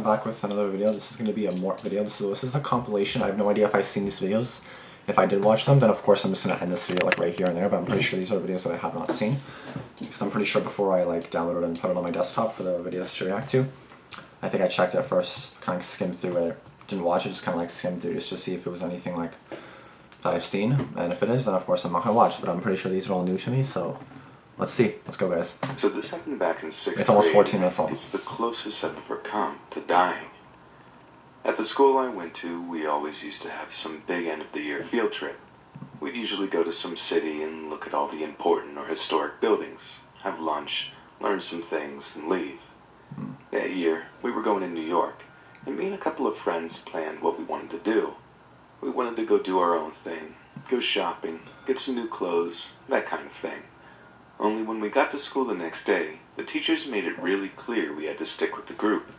back with another video. This is going to be a Mort video. This is a compilation. I have no idea if I've seen these videos. If I did watch them, then of course I'm just going to end this video like right here and there, but I'm pretty sure these are videos that I have not seen. Because I'm pretty sure before I like downloaded it and put it on my desktop for the videos to react to, I think I checked it first, kind of skimmed through it, didn't watch it, just kind of like skimmed through just to see if it was anything like that I've seen. And if it is, then of course I'm not going to watch, but I'm pretty sure these are all new to me, so let's see. Let's go, guys. So this happened back in 6th grade. It's almost 14 minutes long. It's the closest I've ever come to dying. At the school I went to, we always used to have some big end-of-the-year field trip. We'd usually go to some city and look at all the important or historic buildings, have lunch, learn some things, and leave. That year, we were going to New York, and me and a couple of friends planned what we wanted to do. We wanted to go do our own thing, go shopping, get some new clothes, that kind of thing. Only when we got to school the next day, the teachers made it really clear we had to stick with the group.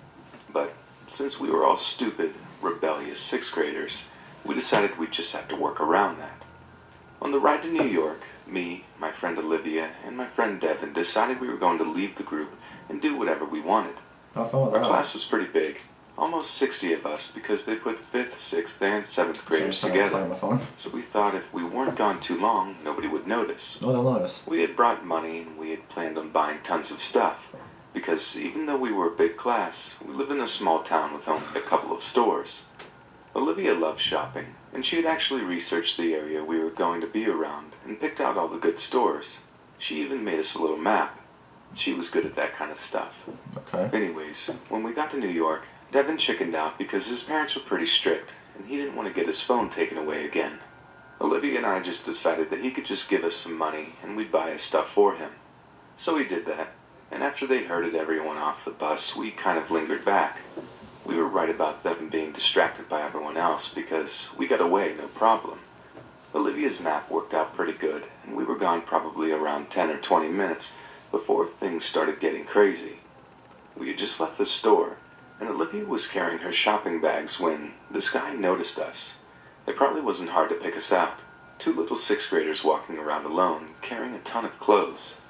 But since we were all stupid, rebellious 6th graders, we decided we'd just have to work around that. On the ride to New York, me, my friend Olivia, and my friend Devin decided we were going to leave the group and do whatever we wanted. Our class was pretty big, almost 60 of us, because they put 5th, 6th, and 7th graders together. So we thought if we weren't gone too long, nobody would notice. No, they'll notice. We had brought money and we had planned on buying tons of stuff, because even though we were a big class, we lived in a small town with only a couple of stores. Olivia loved shopping, and she had actually researched the area we were going to be around and picked out all the good stores. She even made us a little map. She was good at that kind of stuff. Okay. Anyways, when we got to New York, Devin chickened out because his parents were pretty strict, and he didn't want to get his phone taken away again. Olivia and I just decided that he could just give us some money and we'd buy his stuff for him. So we did that, and after they herded everyone off the bus, we kind of lingered back. We were right about them being distracted by everyone else because we got away no problem. Olivia's map worked out pretty good, and we were gone probably around 10 or 20 minutes before things started getting crazy. We had just left the store, and Olivia was carrying her shopping bags when this guy noticed us. It probably wasn't hard to pick us out. 2 little 6th graders walking around alone, carrying a ton of clothes.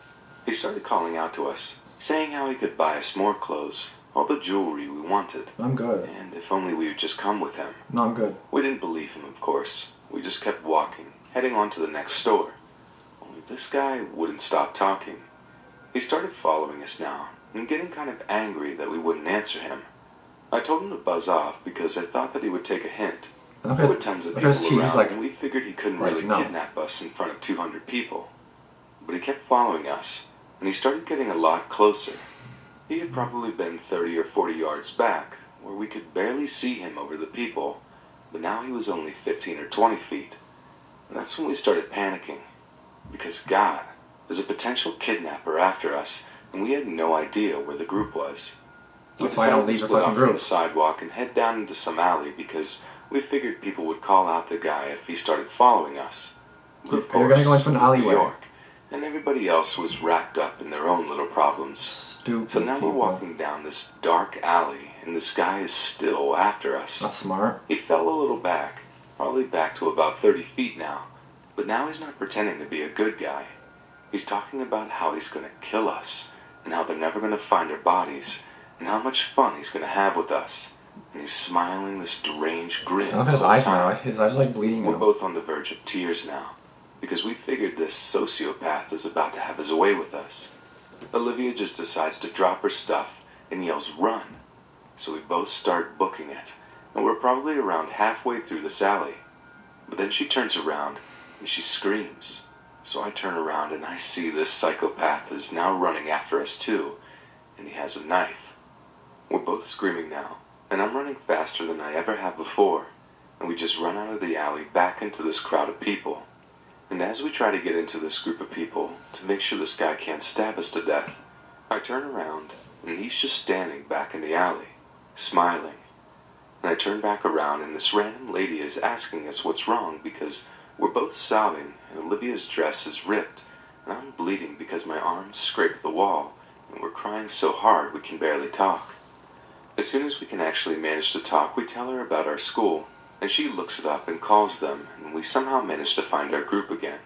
He started calling out to us, saying how he could buy us more clothes, all the jewelry we wanted. I'm good. And if only we would just come with him. No, I'm good. We didn't believe him, of course. We just kept walking, heading on to the next store. Only this guy wouldn't stop talking. He started following us now, and getting kind of angry that we wouldn't answer him. I told him to buzz off because I thought that he would take a hint. There were tons of people around, and we figured he couldn't really kidnap us in front of 200 people. But he kept following us, and he started getting a lot closer. He had probably been 30 or 40 yards back, where we could barely see him over the people, but now he was only 15 or 20 feet. And that's when we started panicking, because God, there's a potential kidnapper after us, and we had no idea where the group was. That's why I don't leave your fucking group. From the sidewalk and head down into some alley because we figured people would call out the guy if he started following us. But of course, you're gonna go into an alleyway. New York, and everybody else was wrapped up in their own little problems. Stupid So now people. we're walking down this dark alley, and this guy is still after us. That's smart. He fell a little back, probably back to about 30 feet now, but now he's not pretending to be a good guy. He's talking about how he's gonna kill us, and how they're never gonna find our bodies, and how much fun he's gonna have with us. And he's smiling this deranged grin. Look at his eyes now. His eyes are like bleeding now. We're both on the verge of tears now, because we figured this sociopath is about to have his way with us. Olivia just decides to drop her stuff and yells, "Run!" So we both start booking it, and we're probably around halfway through this alley. But then she turns around and she screams. So I turn around and I see this psychopath is now running after us too, and he has a knife. We're both screaming now, and I'm running faster than I ever have before, and we just run out of the alley back into this crowd of people. And as we try to get into this group of people to make sure this guy can't stab us to death, I turn around and he's just standing back in the alley, smiling. And I turn back around and this random lady is asking us what's wrong because we're both sobbing and Olivia's dress is ripped and I'm bleeding because my arms scraped the wall and we're crying so hard we can barely talk. As soon as we can actually manage to talk, we tell her about our school, and she looks it up and calls them, and we somehow manage to find our group again.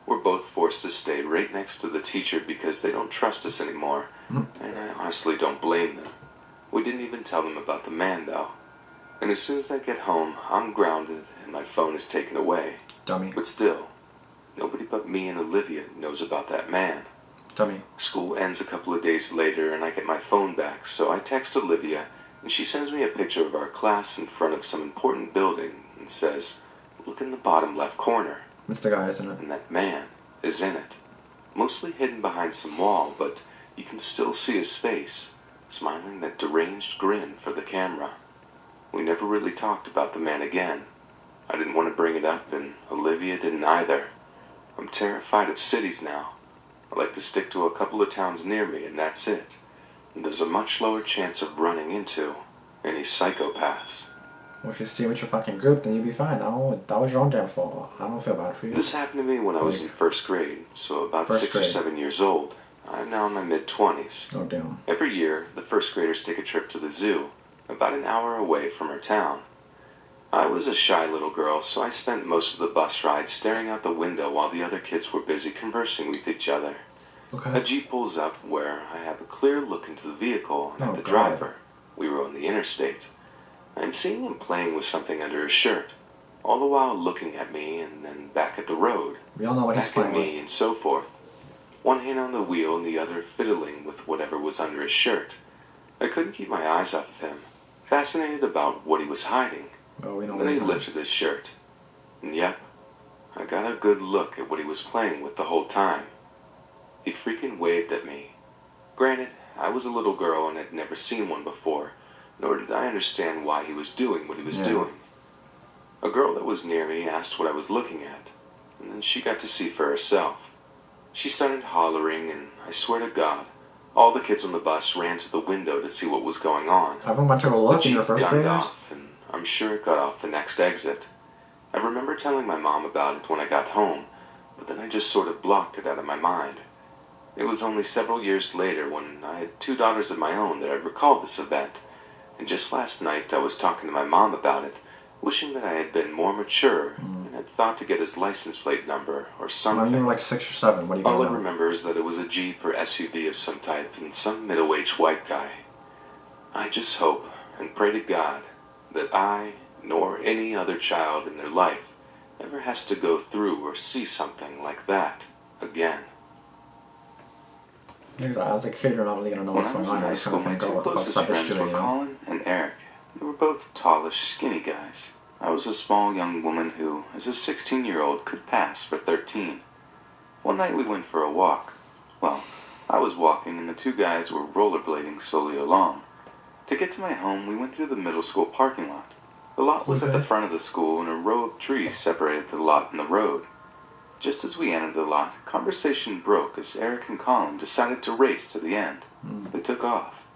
We're both forced to stay right next to the teacher because they don't trust us anymore, and I honestly don't blame them. We didn't even tell them about the man, though. And as soon as I get home, I'm grounded and my phone is taken away. Dummy. But still, nobody but me and Olivia knows about that man. Dummy. School ends a couple of days later and I get my phone back, so I text Olivia and she sends me a picture of our class in front of some important building and says, "Look in the bottom left corner." It's the guy, isn't it? And that man is in it. Mostly hidden behind some wall, but you can still see his face, smiling that deranged grin for the camera. We never really talked about the man again. I didn't want to bring it up, and Olivia didn't either. I'm terrified of cities now. I like to stick to a couple of towns near me, and that's it. And there's a much lower chance of running into any psychopaths. Well, if you stay with your fucking group, then you'll be fine. That was your own damn fault. I don't feel bad for you. This happened to me when I was in first grade, so about First 6 or grade. 7 years old. I'm now in my mid-20s. Oh, damn. Every year, the first graders take a trip to the zoo, about an hour away from our town. I was a shy little girl, so I spent most of the bus ride staring out the window while the other kids were busy conversing with each other. A Okay. Jeep pulls up where I have a clear look into the vehicle and Oh, at the God. driver. We were on the interstate. I'm seeing him playing with something under his shirt, all the while looking at me and then back at the road, We all know what he's back at playing me with. and so forth. One hand on the wheel and the other fiddling with whatever was under his shirt. I couldn't keep my eyes off of him, fascinated about what he was hiding. Oh, we know what Then he he's doing. lifted his shirt. And yep, I got a good look at what he was playing with the whole time. He freaking waved at me. Granted, I was a little girl and had never seen one before, nor did I understand why he was doing what he was doing. A girl that was near me asked what I was looking at, and then she got to see for herself. She started hollering, and I swear to God, all the kids on the bus ran to the window to see what was going on. Everyone went to go look The in your Jeep first gunned graders? off, and I'm sure it got off the next exit. I remember telling my mom about it when I got home, but then I just sort of blocked it out of my mind. It was only several years later, when I had 2 daughters of my own, that I recalled this event. And just last night I was talking to my mom about it, wishing that I had been more mature and had thought to get his license plate number or When something. you were like 6 or 7, what are you All I going to know? remember is that it was a Jeep or SUV of some type and some middle-aged white guy. I just hope and pray to God that I, nor any other child in their life, ever has to go through or see something like that again. Because as a kid, you're not really going to know When what's I was going in on. high You're just going school, to my think, oh, two what the fuck's closest that bitch friends doing, were you know? Colin and Eric. They were both tallish, skinny guys. I was a small young woman who, as a 16-year-old, could pass for 13. One night we went for a walk. Well, I was walking and the two guys were rollerblading slowly along. To get to my home, we went through the middle school parking lot. The lot was at the Okay. front of the school and a row of trees separated the lot and the road. Just as we entered the lot, conversation broke as Eric and Colin decided to race to the end. They took off.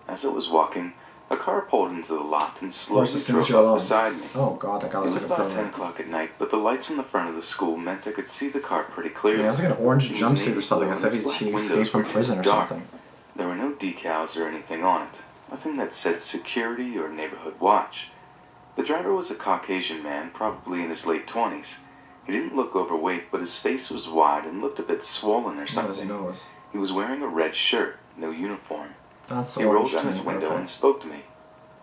As I was walking, a car pulled into the lot and slowly Worse as soon as drove you're up alone. beside me. Oh god, that guy It looks was like a about 10 pervert. o'clock at night, but the lights on the front of the school meant I could see the car pretty Yeah, clearly. he has like an orange It was jumpsuit navy or something. blue It's and like its he black escaped windows from were prison or tinted dark. something. There were no decals or anything on it. Nothing that said security or neighborhood watch. The driver was a Caucasian man, probably in his late 20s. He didn't look overweight, but his face was wide and looked a bit swollen or What his something. nose? He was wearing a red shirt, no uniform. That's He orange rolled down to his me, window okay. and spoke to me.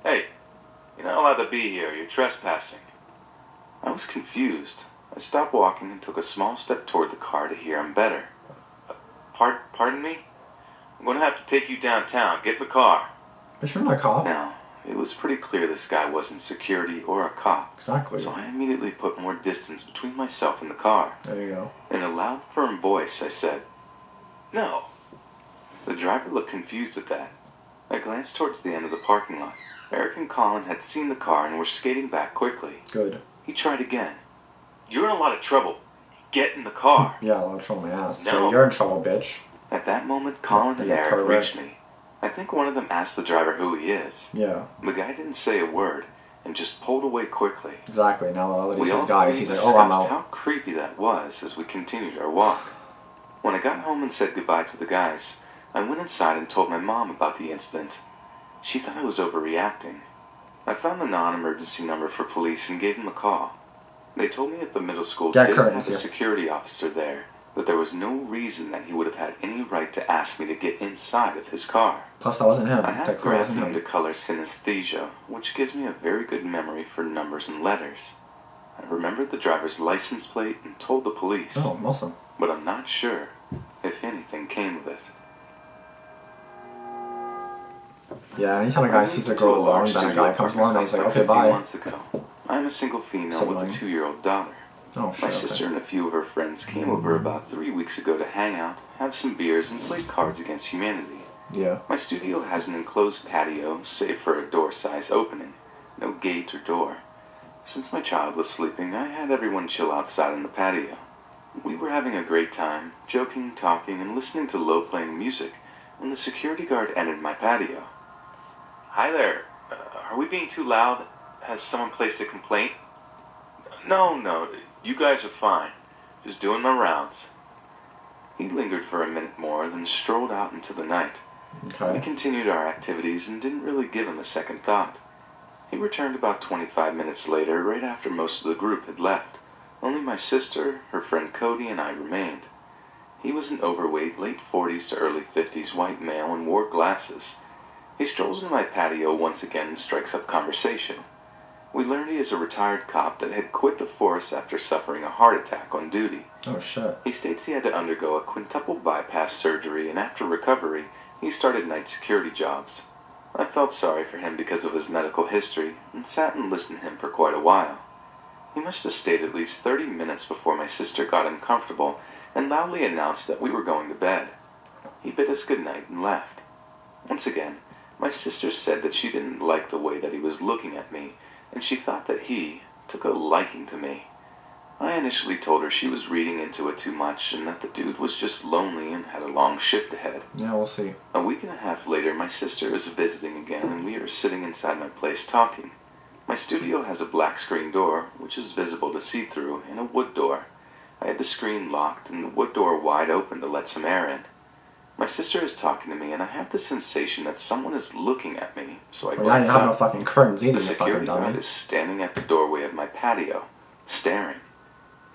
"Hey, you're not allowed to be here. You're trespassing." I was confused. I stopped walking and took a small step toward the car to hear him better. Pardon me? I'm going to have to take you downtown. Get in the car." But you're not a cop. Now, it was pretty clear this guy wasn't security or a cop. Exactly. So I immediately put more distance between myself and the car. There you go. In a loud, firm voice, I said, "No." The driver looked confused at that. I glanced towards the end of the parking lot. Eric and Colin had seen the car and were skating back quickly. Good. He tried again. "You're in a lot of trouble. Get in the car." Yeah, a lot of trouble in my ass. No. So you're in trouble, bitch. At that moment, Colin and You Eric pervert. reached me. I think one of them asked the driver who he is. Yeah, The guy didn't say a word and just pulled away quickly. exactly. Now all he We sees all guys, three he's like, oh, I'm discussed out. how creepy that was as we continued our walk. When I got home and said goodbye to the guys, I went inside and told my mom about the incident. She thought I was overreacting. I found the non-emergency number for police and gave them a call. They told me at the middle school Get didn't curtains, have a yeah. security officer there, that there was no reason that he would have had any right to ask me to get inside of his car. Plus, that wasn't him. I have That clearly wasn't grapheme to him. color synesthesia, which gives me a very good memory for numbers and letters. I remembered the driver's license plate and told the police. Oh, awesome. But I'm not sure if anything came of it. Yeah, anytime a guy sees a girl alone, then a guy comes along and he's like, okay, bye. Months ago, I'm a single female with a 2-year-old daughter. Oh, shit. My sister and a few of her friends came over about 3 weeks ago to hang out, have some beers, and play Cards Against Humanity. Yeah. My studio has an enclosed patio, save for a door-size opening. No gate or door. Since my child was sleeping, I had everyone chill outside on the patio. We were having a great time, joking, talking, and listening to low-playing music, when the security guard entered my patio. Hi there. Are we being too loud? Has someone placed a complaint? No, you guys are fine. Just doing my rounds. He lingered for a minute more, then strolled out into the night. Okay. We continued our activities and didn't really give him a second thought. He returned about 25 minutes later, right after most of the group had left. Only my sister, her friend Cody, and I remained. He was an overweight, late 40s to early 50s white male and wore glasses. He strolls into my patio once again and strikes up conversation. We learned he is a retired cop that had quit the force after suffering a heart attack on duty. Oh, shit. He states he had to undergo a quintuple bypass surgery, and after recovery, he started night security jobs. I felt sorry for him because of his medical history, and sat and listened to him for quite a while. He must have stayed at least 30 minutes before my sister got uncomfortable and loudly announced that we were going to bed. He bid us good night and left. Once again, my sister said that she didn't like the way that he was looking at me, and she thought that he took a liking to me. I initially told her she was reading into it too much and that the dude was just lonely and had a long shift ahead. Yeah, we'll see. A week and a half later, my sister is visiting again and we are sitting inside my place talking. My studio has a black screen door, which is visible to see through, and a wood door. I had the screen locked and the wood door wide open to let some air in. My sister is talking to me and I have the sensation that someone is looking at me, so I Well, now you glance have no up. fucking curtains either, The you fucking security guard dummy. is standing at the doorway of my patio, staring.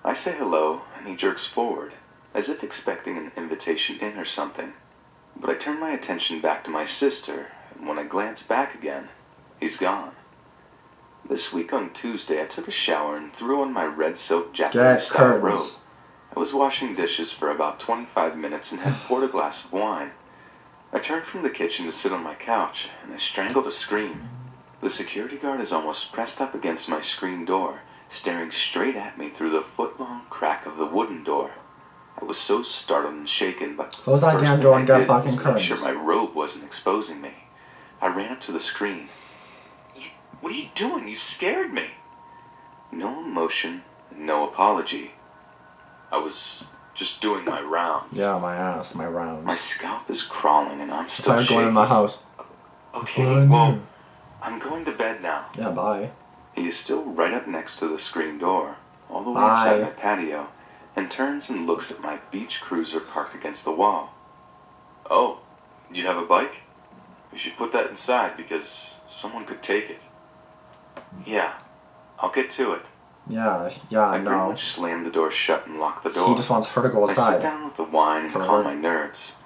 I say hello, and he jerks forward, as if expecting an invitation in or something. But I turn my attention back to my sister, and when I glance back again, he's gone. This week on Tuesday, I took a shower and threw on my red silk Japanese-style robe. Curtains. I was washing dishes for about 25 minutes and had poured a glass of wine. I turned from the kitchen to sit on my couch, and I strangled a scream. The security guard is almost pressed up against my screen door, staring straight at me through the foot-long crack of the wooden door. I was so startled and shaken, but Close that first damn thing door I and get did fucking was make curtains. sure my robe wasn't exposing me. I ran up to the screen. What are you doing? You scared me. No emotion, no apology. I was just doing my rounds. Yeah, my ass, my rounds. My scalp is crawling and I'm still Tired shaking. going in my house. Okay, well, I'm going to bed now. Yeah, bye. He is still right up next to the screen door, all the way Bye. inside my patio, and turns and looks at my beach cruiser parked against the wall. Oh, you have a bike? You should put that inside because someone could take it. Yeah, I'll get to it. Yeah, I pretty no. much slammed the door shut and locked the door. He just wants her to go I sit aside. down with the wine and Pervert. calm my nerves.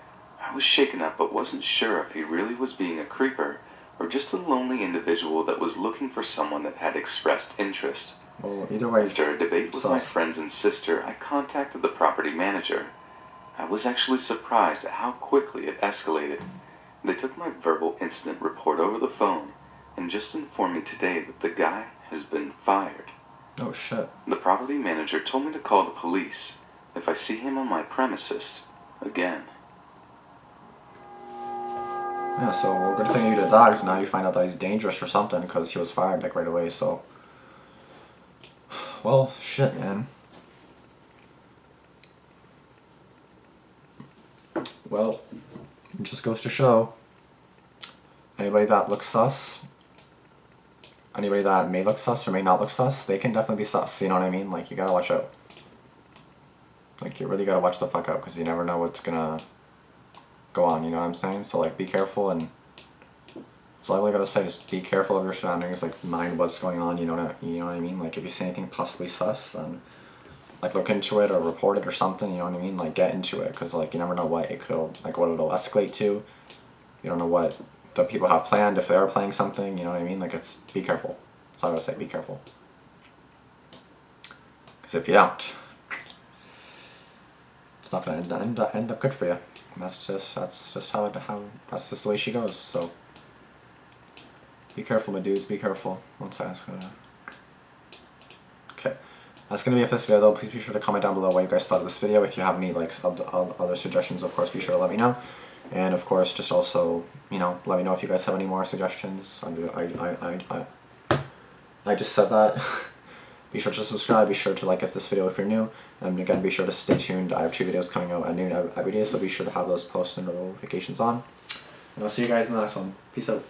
I was shaken up but wasn't sure if he really was being a creeper or just a lonely individual that was looking for someone that had expressed interest. Well, either way, After a debate with my sus. friends and sister, I contacted the property manager. I was actually surprised at how quickly it escalated. They took my verbal incident report over the phone and just informed me today that the guy has been fired. Oh shit. The property manager told me to call the police if I see him on my premises again. Yeah, so well, good thing you did that, because now you find out that he's dangerous or something, because he was fired like right away, so. Well, shit, man. Well, it just goes to show. Anybody that looks sus, anybody that may look sus or may not look sus, they can definitely be sus, you know what I mean? Like, you gotta watch out. Like, you really gotta watch the fuck out, because you never know what's gonna go on, you know what I'm saying? So, like, be careful, and that's all I really gotta say, just be careful of your surroundings, like, mind what's going on, you know what I mean? Like, if you see anything possibly sus, then like look into it or report it or something. You know what I mean? Like get into it, because like you never know what it could, like what it'll escalate to. You don't know what the people have planned if they are playing something. You know what I mean? Like it's be careful. That's all I gotta say. Be careful. Because if you don't, it's not gonna end up good for you. And that's just how that's just the way she goes. So be careful, my dudes. Be careful. One second. Okay. That's going to be it for this video though. Please be sure to comment down below what you guys thought of this video. If you have any like other suggestions, of course, be sure to let me know. And of course, just also, you know, let me know if you guys have any more suggestions. I just said that. Be sure to subscribe. Be sure to like if this video if you're new. And again, be sure to stay tuned. I have 2 videos coming out at noon every day, so be sure to have those post notifications on. And I'll see you guys in the next one. Peace out.